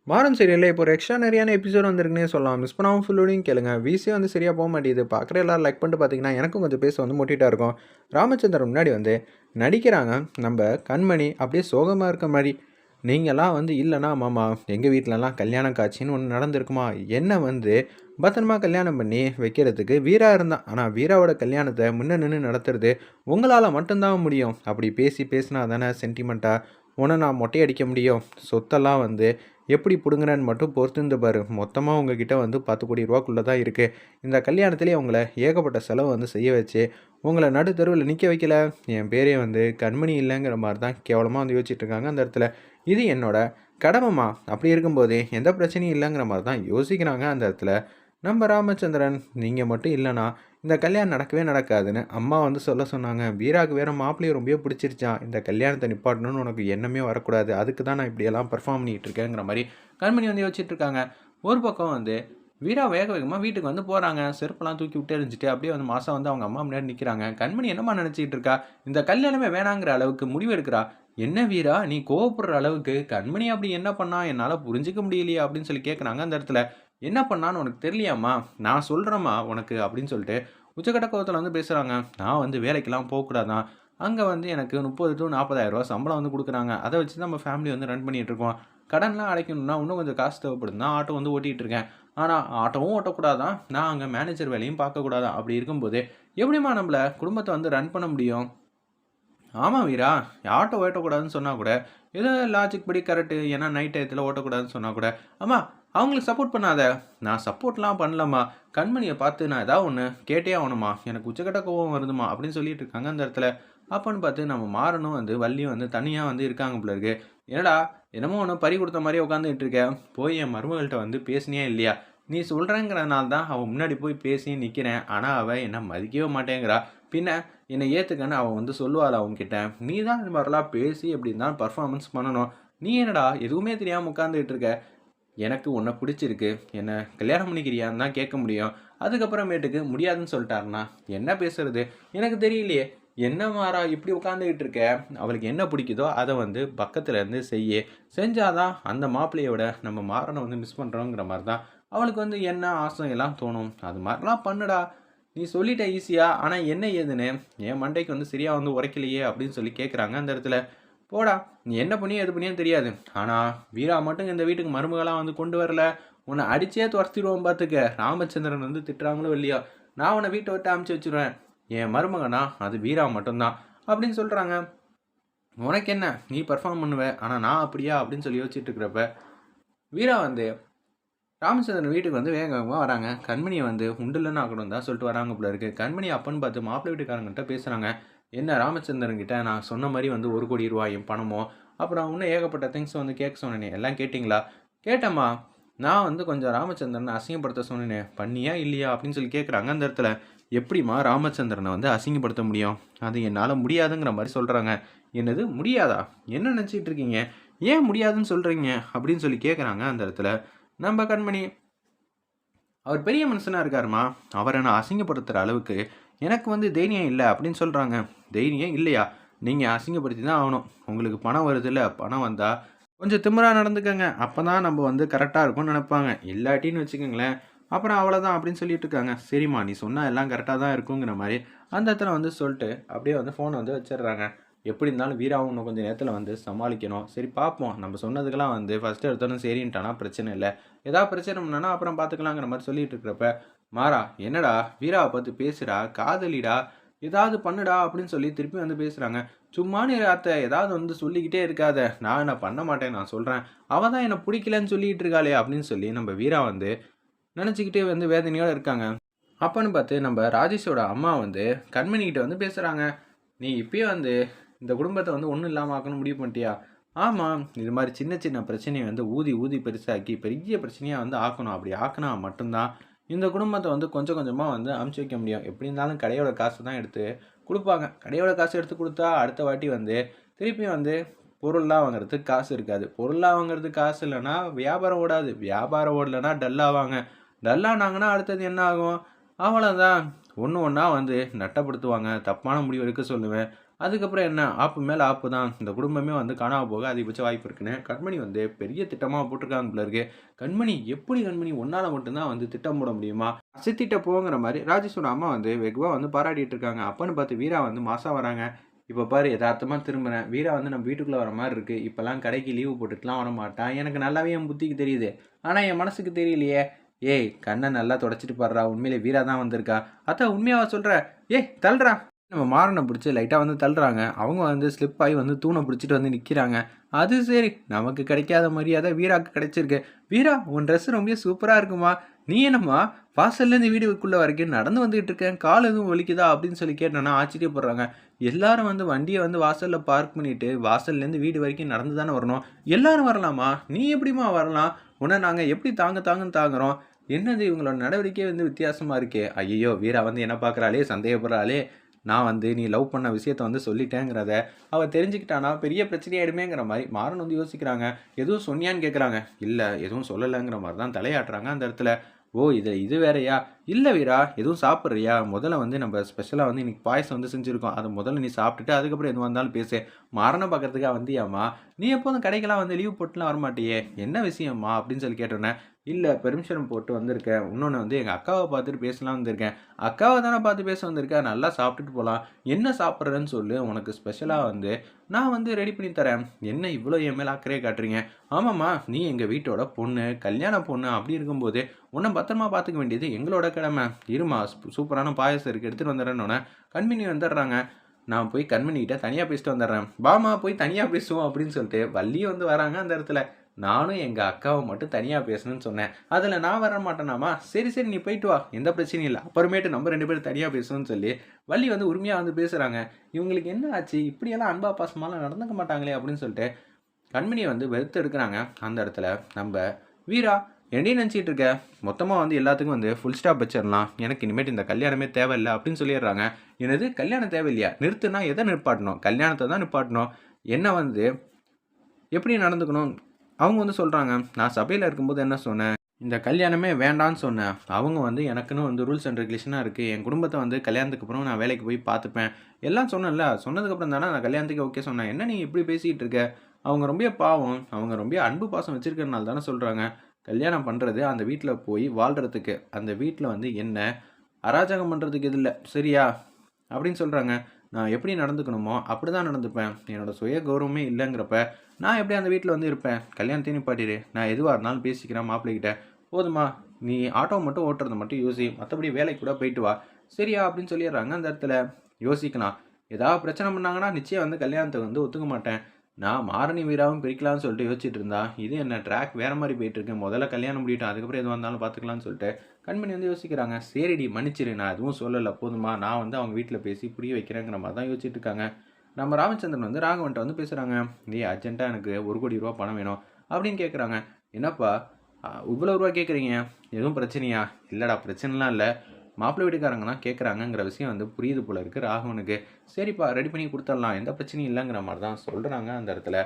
மாறன் சீரியல்ல இப்போ ஒரு எக்ஸ்ட்ரானரியான எபிசோட் வந்திருக்குன்னே சொல்லலாம். மிஸ் பண்ணாம ஃபுல்லோடையும் கேளுங்க. வீஸே வந்து சரியா போ மாட்டேங்குது. பார்க்குற எல்லாரும் லைக் பண்ணிட்டு பார்த்தீங்கன்னா, எனக்கும் கொஞ்சம் பேச வந்து மொட்டிட்டா இருக்கும். ராமச்சந்திரன் முன்னாடி வந்து நடிக்கிறாங்க. நம்ப கண்மணி அப்படியே சோகமா இருக்க மாரி. நீங்கலாம் வந்து இல்லன்னா மாமா, எங்க வீட்லலாம் கல்யாண காட்சின்னு ஒண்ணு நடந்திருக்குமா? என்ன வந்து பத்திரமா கல்யாணம் பண்ணி வைக்கிறதுக்கு வீரா இருந்தான். ஆனா வீராவோட கல்யாணத்த முன்ன நின்னு நடத்துறது உங்களால மட்டும் தான் முடியும். அப்படி பேசினா தானே சென்டிமெண்ட்டா உன்ன நான் மொட்டை அடிக்க முடியும். சொத்தெல்லாம் வந்து எப்படி பிடுங்குறேன்னு மட்டும் பொறுத்திருந்து பாரு. மொத்தமா உங்ககிட்ட வந்து 10,00,00,000 தான் இருக்கு. இந்த கல்யாணத்திலேயே உங்கள ஏகப்பட்ட செலவு வந்து செய்ய வச்சு, உங்கள நடு தெருவுல நிக்க வைக்கல. என் பேரே வந்து கண்மணி இல்லங்கிற மாரி தான் கேவலமா வந்து யோசிச்சுட்டு இருக்காங்க அந்த இடத்துல. இது என்னோட கடமைம்மா. அப்படி இருக்கும்போது எந்த பிரச்சனையும் இல்லங்கிற மாரி தான் யோசிக்கிறாங்க அந்த இடத்துல. நம்ம ராமச்சந்திரன், நீங்க மட்டும் இல்லன்னா, இந்த கல்யாணம் நடக்கவே நடக்காதுன்னு அம்மா வந்து சொல்ல சொன்னாங்க. வீராக்கு வேற மாப்பிள்ளைய ரொம்பவே பிடிச்சிருச்சாம். இந்த கல்யாணத்த நிப்பாட்டணும்னு உனக்கு எண்ணமே வரக்கூடாது. அதுக்கு தான் நான் இப்படியெல்லாம் பெர்ஃபார்ம் பண்ணிட்டு இருக்கேங்கிற மாரி கண்மணி வந்து யோசிச்சுட்டு இருக்காங்க. ஒரு பக்கம் வந்து வீரா வேக வேகமா வீட்டுக்கு வந்து போறாங்க. செருப்பெல்லாம் தூக்கி விட்டு எறிஞ்சுட்டு அப்படியே வந்து மாசா வந்து அவங்க அம்மா முன்னாடி நிக்கிறாங்க. கண்மணி என்னம்மா நினைச்சுக்கிட்டு இருக்கா? இந்த கல்யாணமே வேணாங்கிற அளவுக்கு முடிவு எடுக்கிறா. என்ன வீரா, நீ கோவப்படுற அளவுக்கு கண்மணி அப்படி என்ன பண்ணா? என்னால புரிஞ்சுக்க முடியலையே அப்படின்னு சொல்லி கேட்குறாங்க அந்த இடத்துல. என்ன பண்ணான்னு உனக்கு தெரியலையாம்மா? நான் சொல்றேம்மா உனக்கு அப்படின்னு சொல்லிட்டு உச்சக்கட்ட கோவத்துல வந்து பேசுறாங்க. நான் வந்து வேலைக்கெல்லாம் போக்கூடாதாம். அங்க வந்து எனக்கு 30 டூ 40,000 சம்பளம் வந்து குடுக்குறாங்க. அத வச்சு தான் நம்ம ஃபேமிலி வந்து ரன் பண்ணிட்டு இருக்கோம். கடன்லாம் அடைக்கணும்னா இன்னும் கொஞ்சம் காசு தேவைப்படுதுன்னு தான் ஆட்டோ வந்து ஓட்டிட்டு இருக்கேன். ஆனா ஆட்டோவும் ஓட்டக்கூடாதாம். நான் அங்க மேனேஜர் வேலையும் பார்க்கக்கூடாதாம். அப்படி இருக்கும்போது எப்படிம்மா நம்மள குடும்பத்த வந்து ரன் பண்ண முடியும்? ஆமா வீரா. ஆட்டோ ஓட்டக்கூடாதுன்னு சொன்னா கூட, ஏதோ லாஜிக் படி கரெக்ட்டு. ஏன்னா நைட் டயத்துல ஓட்டக்கூடாதுன்னு சொன்னா கூட, அம்மா அவங்களுக்கு சப்போர்ட் பண்ணாத. நான் சப்போர்ட்லாம் பண்ணலம்மா. கண்மணிய பார்த்து நான் ஏதாவது ஒண்ணு கேட்டே ஆகணும்மா. எனக்கு உச்சக்கட்ட கோவம் வருதும்மா அப்படின்னு சொல்லிட்டு இருக்காங்க அந்த இடத்துல. அப்பன்னு பார்த்து நம்ம மாறனும் வந்து வள்ளியும் வந்து தனியா வந்து இருக்காங்க போல இருக்கு. என்னடா என்னமோ ஒண்ணு பறி குடுத்த மாரியே உட்காந்துட்டு இருக்க. போய் என் மருமகள்ட்ட வந்து பேசினியா இல்லையா? நீ சொல்றேங்கிறனால தான் அவ முன்னாடி போய் பேசி நிக்கிறேன். ஆனா அவ என்ன மதிக்கவே மாட்டேங்கிறா. பின்ன என்னை ஏத்துக்கன்னு அவ வந்து சொல்லுவாளா உன்கிட்ட? நீ தான் இந்த மாரிலாம் பேசி எப்படி இருந்தாலும் பெர்ஃபார்மன்ஸ் பண்ணணும். நீ என்னடா எதுவுமே தெரியாம உட்கார்ந்துட்டு இருக்க? எனக்கு உன்ன பிடிச்சிருக்கு. என்ன கல்யாணம் பண்ணிக்கிறியான்னு தான் கேட்க முடியும். அதுக்கப்புறமேட்டுக்கு முடியாதுன்னு சொல்லிட்டாருன்னா, என்ன பேசுறது? எனக்கு தெரியலையே. என்ன மாறா இப்படி உட்கார்ந்துகிட்டு இருக்க? அவளுக்கு என்ன பிடிக்குதோ அத வந்து பக்கத்துல இருந்து செய்யி. செஞ்சா தான் அந்த மாப்பிள்ளைய விட நம்ம மாறன வந்து மிஸ் பண்றோங்கிற மாரி தான் அவளுக்கு வந்து என்ன ஆசை எல்லாம் தோணும். அது மாரிலாம் பண்ணுடா. நீ சொல்லிட்ட ஈஸியா. ஆனா என்ன ஏதுன்னு என் மண்டைக்கு வந்து சரியா வந்து உரைக்கலையே அப்படின்னு சொல்லி கேட்குறாங்க அந்த இடத்துல. போடா! நீ என்ன பண்ணியோ, எது பண்ணியோன்னு தெரியாது. ஆனா, வீரா மட்டும் இந்த வீட்டுக்கு மருமகளா வந்து கொண்டு வரல. உன்ன அடிச்சே தொரத்திருவோம் பார்த்துக்க. ராமச்சந்திரன் வந்து திட்டுறாங்களோ இல்லையோ, நான் உன்ன வீட்ட விட்டு அனுப்பிச்சு வச்சுருவேன். என் மருமகனா, அது வீரா மட்டும் தான். அப்படின்னு சொல்றாங்க. உனக்கு என்ன? நீ பெர்ஃபார்ம் பண்ணுவ. ஆனா நான் அப்படியா? அப்படின்னு சொல்லி யோசிச்சுட்டு இருக்கிறப்ப, வீரா வந்து ராமச்சந்திரன் வீட்டுக்கு வந்து வேக வேகமா வராங்க. கண்மணிய வந்து உண்டில்லன்னு ஆக்கணும் தான் சொல்லிட்டு வராங்க போல இருக்கு. கண்மணி அப்பன்னு பார்த்து மாப்பிள்ளை வீட்டுக்காரங்ககிட்ட பேசுறாங்க. என்ன ராமச்சந்திரன் கிட்ட நான் சொன்ன மாரி வந்து ரூ. 1,00,00,000 என் பணமும், அப்புறம் இன்னும் ஏகப்பட்ட திங்ஸ் வந்து கேட்க சொன்னேனே, எல்லாம் கேட்டீங்களா? கேட்டேம்மா. நான் வந்து கொஞ்சம் ராமச்சந்திரன அசிங்கப்படுத்த சொன்னேனே, பண்ணியா இல்லையா? அப்படின்னு சொல்லி கேட்குறாங்க அந்த இடத்துல. எப்படிம்மா ராமச்சந்திரன வந்து அசிங்கப்படுத்த முடியும்? அது என்னால முடியாதுங்கிற மாரி சொல்றாங்க. என்னது முடியாதா? என்ன நினைச்சிட்டு இருக்கீங்க? ஏன் முடியாதுன்னு சொல்றீங்க? அப்படின்னு சொல்லி கேட்குறாங்க அந்த இடத்துல. நம்ம கண்மணி, அவர் பெரிய மனுஷனா இருக்காருமா. அவர நான் அசிங்கப்படுத்துற அளவுக்கு எனக்கு வந்து தைரியம் இல்ல அப்படின்னு சொல்றாங்க. தைரியம் இல்லையா? நீங்க அசிங்கப்படுத்தி தான் ஆகணும். உங்களுக்கு பணம் வருதுல்ல, பணம் வந்தா கொஞ்சம் திமிரா நடந்துக்கங்க. அப்பதான் நம்ம வந்து கரெக்ட்டா இருக்கும்னு நெனைப்பாங்க. இல்லாட்டின்னு வச்சுக்கங்களேன், அப்புறம் அவ்வளோதான் அப்படின்னு சொல்லிட்டு இருக்காங்க. சரிம்மா நீ சொன்னா எல்லாம் கரெக்ட்டா தான் இருக்குங்கிற மாரி அந்த இடத்துல வந்து சொல்ட்டு, அப்படியே வந்து ஃபோன வந்து வச்சுடுறாங்க. எப்படி இருந்தாலும் வீராவும் இன்னும் கொஞ்சம் நேரத்துல வந்து சமாளிக்கணும். சரி பார்ப்போம். நம்ம சொன்னதுக்கெல்லாம் வந்து ஃபர்ஸ்ட் எடுத்தோனே சரின்ட்டானா பிரச்சனை இல்ல. ஏதாவது பிரச்சனை பண்ணானா அப்புறம் பார்த்துக்கலாங்கிற மாரி சொல்லிட்டு இருக்கிறப்ப, "மாறா என்னடா வீராவ பார்த்து பேசுடா, காதலிடா, ஏதாவது பண்ணுடா" அப்படின்னு சொல்லி திருப்பி வந்து பேசுறாங்க. "சும்மா நீ அத்த ஏதாவது வந்து சொல்லிக்கிட்டே இருக்காத. நான் என்ன பண்ண மாட்டேன் நான் சொல்றேன். அவ தான் என்ன புடிக்கலன்னு சொல்லிட்டு இருக்காளே" அப்படின்னு சொல்லி நம்ம வீரா வந்து நெனச்சுக்கிட்டே வந்து வேதனையோட இருக்காங்க. அப்பன்னு பார்த்து நம்ம ராஜேஷோட அம்மா வந்து கண்மணிகிட்ட வந்து பேசுறாங்க. "நீ இப்பயே வந்து இந்த குடும்பத்த வந்து ஒண்ணும் இல்லாம ஆக்கணும்னு முடிவு பண்ணிட்டியா?" "ஆமா. இது மாரி சின்ன சின்ன பிரச்சனைய வந்து ஊதி ஊதி பெருசாக்கி பெரிய பிரச்சனையா வந்து ஆக்கணும். அப்படி ஆக்குனா மட்டும் தான் இந்த குடும்பத்த வந்து கொஞ்சம் கொஞ்சமா வந்து அமுச்சு வைக்க முடியும். எப்படி இருந்தாலும் கடையோட காசு தான் எடுத்து குடுப்பாங்க. கடையோட காசு எடுத்து குடுத்தா அடுத்த வாட்டி வந்து திருப்பியும் வந்து பொருள்லாம் வாங்குறதுக்கு காசு இருக்காது. பொருள்லாம் வாங்குறதுக்கு காசு இல்லன்னா வியாபாரம் ஓடாது. வியாபாரம் ஓடலன்னா டல் ஆவாங்க. டல் ஆனாங்கன்னா அடுத்தது என்ன ஆகும்? அவ்வளோதான். ஒண்ணு ஒண்ணா வந்து நட்டப்படுத்துவாங்க. தப்பான முடிவு எடுக்க சொல்லுவேன். அதுக்கப்புறம் என்ன ஆப்பு மேலே ஆப்பு தான், இந்த குடும்பமே வந்து காணாம போக அதிகபட்ச வாய்ப்பு இருக்குன்னு கண்மணி வந்து பெரிய திட்டமாக போட்டிருக்காங்க போல இருக்கு. கண்மணி எப்படி கண்மணி உன்னால மட்டும்தான் வந்து திட்டம் போட முடியுமா, அசத்திட்ட போங்கிற மாதிரி ராஜேஷோட அம்மா வந்து வெகுவாக வந்து பாராட்டிட்டு இருக்காங்க. அப்பன்னு பார்த்து வீரா வந்து மாசா வராங்க. இப்போ பாரு யதார்த்தமா திரும்புறேன், வீரா வந்து நம்ம வீட்டுக்குள்ளே வர மாதிரி இருக்கு. இப்போல்லாம் கடைக்கு லீவு போட்டுட்டுலாம் வர மாட்டான், எனக்கு நல்லாவே என் புத்திக்கு தெரியுது, ஆனால் என் மனசுக்கு தெரியலையே. ஏய் கண்ணை நல்லா தொடச்சிட்டு பாடுறா, உண்மையிலே வீரா தான் வந்திருக்கா. அத்தா உண்மையாவா சொல்கிற? ஏய் தள்ளுறா. நம்ம மாறனை பிடிச்சி லைட்டாக வந்து தள்ளுறாங்க. அவங்க வந்து ஸ்லிப் ஆகி வந்து தூணை பிடிச்சிட்டு வந்து நிற்கிறாங்க. அது சரி, நமக்கு கிடைக்காத மரியாதை வீராக்கு கிடைச்சிருக்கு. வீரா உன் ட்ரெஸ் ரொம்ப சூப்பராக இருக்குமா, நீ என்னம்மா வாசல்லேருந்து வீடுக்குள்ளே வரைக்கும் நடந்து வந்துகிட்டு இருக்கேன், கால் எதுவும் வலிக்குதா அப்படின்னு சொல்லி கேட்டோன்னா ஆச்சரியப்படுறாங்க. எல்லாரும் வந்து வண்டியை வந்து வாசலில் பார்க் பண்ணிவிட்டு வாசல்லேருந்து வீடு வரைக்கும் நடந்து தானே வரணும். எல்லாரும் வரலாமா, நீ எப்படிமா வரலாம், உன்னை நாங்கள் எப்படி தாங்கன்னு தாங்குறோம். என்னது இவங்களோட நடவடிக்கை வந்து வித்தியாசமாக இருக்கே. ஐயோ வீரா வந்து என்ன பார்க்குறாளே, சந்தேகப்படுறாளே. நான் வந்து நீ லவ் பண்ண விஷயத்த வந்து சொல்லிட்டேங்கிறத அவள் தெரிஞ்சுக்கிட்டானா பெரிய பிரச்சனையாயிடுமேங்கிற மாதிரி மாறன் வந்து யோசிக்கிறாங்க. எதுவும் சொன்னியான்னு கேட்குறாங்க. இல்லை எதுவும் சொல்லலைங்கிற மாதிரி தான் தலையாட்டுறாங்க அந்த இடத்துல. ஓ இது வேறையா? இல்லை வீரா எதுவும் சாப்பிட்றியா? முதல்ல வந்து நம்ம ஸ்பெஷலாக வந்து இன்னைக்கு பாயசம் வந்து செஞ்சுருக்கோம், அதை முதல்ல நீ சாப்பிட்டுட்டு அதுக்கப்புறம் எதுவாக இருந்தாலும் பேசு. மாறனை பார்க்கறதுக்காக வந்தியாம்மா? நீ எப்போதும் கடைக்கெல்லாம் வந்து லீவ் போட்டுலாம் வரமாட்டியே, என்ன விஷயம்மா அப்படின்னு சொல்லி கேட்டோன்னே, இல்லை பெர்மிஷன் போட்டு வந்திருக்கேன், இன்னொன்று வந்து எங்கள் அக்காவை பார்த்துட்டு பேசலாம் வந்திருக்கேன். அக்காவை தானே பார்த்து பேச வந்திருக்கேன், நல்லா சாப்பிட்டுட்டு போகலாம். என்ன சாப்பிட்றேன்னு சொல்லு, உனக்கு ஸ்பெஷலாக வந்து நான் வந்து ரெடி பண்ணி தரேன். என்ன இவ்வளோ என் மேலே அக்கறையை காட்டுறீங்க? ஆமாம்மா நீ எங்கள் வீட்டோட பொண்ணு, கல்யாண பொண்ணு, அப்படி இருக்கும்போது உன்னை பத்திரமா பார்த்துக்க வேண்டியது எங்களோட கடமை. இருமா சூப்பரான பாயசம் இருக்குது எடுத்துகிட்டு வந்துடுறேன்னொன்னே கண்மணி வந்துடுறாங்க. நான் போய் கண்மணிகிட்ட தனியாக பேசிட்டு வந்துடுறேன், பாமா போய் தனியாக பேசுவோம் அப்படின்னு சொல்லிட்டு வள்ளியும் வந்து வராங்க அந்த இடத்துல. நானும் எங்கள் அக்காவை மட்டும் தனியாக பேசணும்னு சொன்னேன், அதில் நான் வர மாட்டேனாமா, சரி சரி நீ போயிட்டு வா, எந்த பிரச்சனையும் இல்லை, அப்புறமேட்டு நம்ம 2 பேரும் தனியாக பேசணும்னு சொல்லி வள்ளி வந்து உரிமையாக வந்து பேசுகிறாங்க. இவங்களுக்கு என்ன ஆச்சு, இப்படியெல்லாம் அன்பா பாசமாலாம் நடந்துக்க மாட்டாங்களே அப்படின்னு சொல்லிட்டு கண்மணியை வந்து வெறுத்து எடுக்கிறாங்க அந்த இடத்துல. நம்ம வீரா என்னையும் நினச்சிட்டு இருக்க, மொத்தமாக வந்து எல்லாத்துக்கும் வந்து ஃபுல் ஸ்டாப் வச்சிடலாம், எனக்கு இனிமேட்டு இந்த கல்யாணமே தேவையில்லை அப்படின்னு சொல்லிடுறாங்க. எனது கல்யாணம் தேவையில்லையா? நிறுத்துனா எதை நிற்பாட்டணும், கல்யாணத்தை தான் நிற்பாட்டணும். என்ன வந்து எப்படி நடந்துக்கணும் அவங்க வந்து சொல்கிறாங்க. நான் சபையில் இருக்கும்போது என்ன சொன்னேன், இந்த கல்யாணமே வேண்டான்னு சொன்னேன். அவங்க வந்து எனக்குன்னு வந்து ரூல்ஸ் அண்ட் ரெகுலேஷனாக இருக்குது, என் குடும்பத்தை வந்து கல்யாணத்துக்கு அப்புறம் நான் வேலைக்கு போய் பார்த்துப்பேன் எல்லாம் சொன்னேன்ல. சொன்னதுக்கப்புறம் தானே நான் கல்யாணத்துக்கு ஓகே சொன்னேன். என்ன நீ இப்படி பேசிக்கிட்டு இருக்க? அவங்க ரொம்ப பாவம், அவங்க ரொம்ப அன்பு பாசம் வச்சுருக்கறனால தானே சொல்கிறாங்க. கல்யாணம் பண்ணுறது அந்த வீட்டில் போய் வாழ்கிறதுக்கு, அந்த வீட்டில் வந்து என்ன அராஜகம் பண்ணுறதுக்கு இது இல்லை சரியா அப்படின்னு சொல்கிறாங்க. நான் எப்படி நடந்துக்கணுமோ அப்படி தான் நடந்துப்பேன், என்னோடய சுய கௌரவமே இல்லைங்கிறப்ப நான் எப்படி அந்த வீட்டில் வந்து இருப்பேன். கல்யாணத்தையும் நிப்பாட்டிடு, நான் எதுவாக இருந்தாலும் பேசிக்கிறேன் மாப்பிள்ளைகிட்ட, போதுமா, நீ ஆட்டோ மட்டும் ஓட்டுறதை மட்டும் யோசி, மற்றபடி வேலைக்கு கூட போயிட்டு வா சரியா அப்படின்னு சொல்லிடுறாங்க அந்த இடத்துல. யோசிக்கலாம், ஏதாவது பிரச்சனை பண்ணாங்கன்னா நிச்சயம் வந்து கல்யாணத்தை வந்து ஒத்துக்க மாட்டேன். நான் மாரணி வீராவும் பிரிக்கலாம்னு சொல்லிட்டு யோசிச்சுட்டு இருந்தா, இது என்ன ட்ராக் வேறு மாதிரி போயிட்டுருக்கு, முதல்ல கல்யாணம் முடியட்டும் அதுக்கப்புறம் எதுவாக இருந்தாலும் பார்த்துக்கலான்னு சொல்லிட்டு கண்மணி வந்து யோசிக்கிறாங்க. சரிடி மன்னிச்சிரு, நான் எதுவும் சொல்லலை போதுமா, நான் வந்து அவங்க வீட்டில் பேசி புரிய வைக்கிறேங்கிற மாதிரி தான் யோசிச்சுட்டு இருக்காங்க. நம்ம ராமச்சந்திரன் வந்து ராகவன்ட்ட வந்து பேசுகிறாங்க. நீ அர்ஜென்ட்டாக எனக்கு 1 கோடி ரூபா பணம் வேணும் அப்படின்னு கேட்குறாங்க. என்னப்பா இவ்வளோ ரூபா கேட்குறீங்க, எதுவும் பிரச்சனையா? இல்லைடா பிரச்சனைலாம் இல்லை, மாப்பிள்ளை வீட்டுக்காரங்க தான் கேட்குறாங்கங்கிற விஷயம் வந்து புரியுது போல இருக்குது ராகவனுக்கு. சரிப்பா ரெடி பண்ணி கொடுத்துடலாம், எந்த பிரச்சனையும் இல்லைங்கிற மாதிரி தான் சொல்கிறாங்க அந்த இடத்துல.